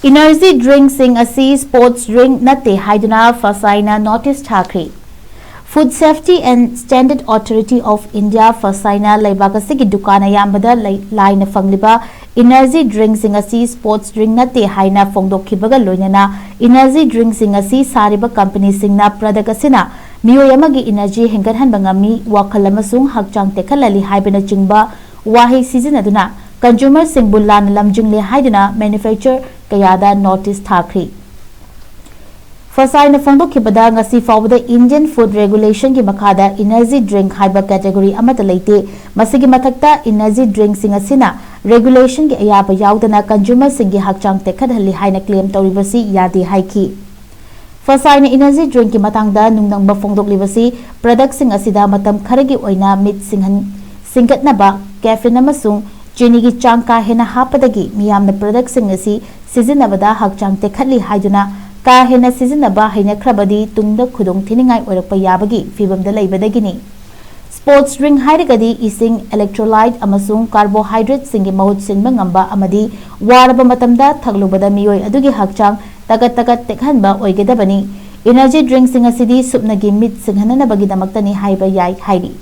Energy drink sing asi sports drink natte Haiduna Fssai na notice Thakhre. Food Safety and Standard Authority of India Fssai na laibak asigi dukan ayambada laina fangliba energy drink sing asi sports drink natte haina fongdokhibaga loinana energy drink sing asi sariba company singna product asina miyoy amagi energy hengathanba ngami wakhal amasung hakchang tekhalali haibana chingba wahi sizinaduna consumer sing bulan lamjingle haiduna manufacturer kayada notice Thakhre. Fssai na fongdokhibada ngasi fawbada Indian Food Regulation ki makhada energy drink haiba category amata leite masigi mathakta energy drink sing asina regulation ki ayaba yaudana consumer sing gi hakchang tekhadhali haina claim tawribasi yadi haiki. Fssai na energy drink ki matangda nungnangba fongdoklibasi product sing asida matam kharagi oina mit singhatnaba caffeine amasung chini gi chang ka hena hapadagi miyamna product sing asi sizinabada hakchang tekhali haiduna ka hena sizinaba haina khrabadi tungda khudong thiningai orakpa yabagi fibamda leibadagini. Sports drink hairagadi ising electrolyte amasung carbohydrate singi mahut sinba ngamba amadi waraba matamda thaglubada miyoi adugi hakchang tagat tekhanba oigedabani. Energy drink sing asidi supnagi mit singhananabagi damaktani haiba yai hairi.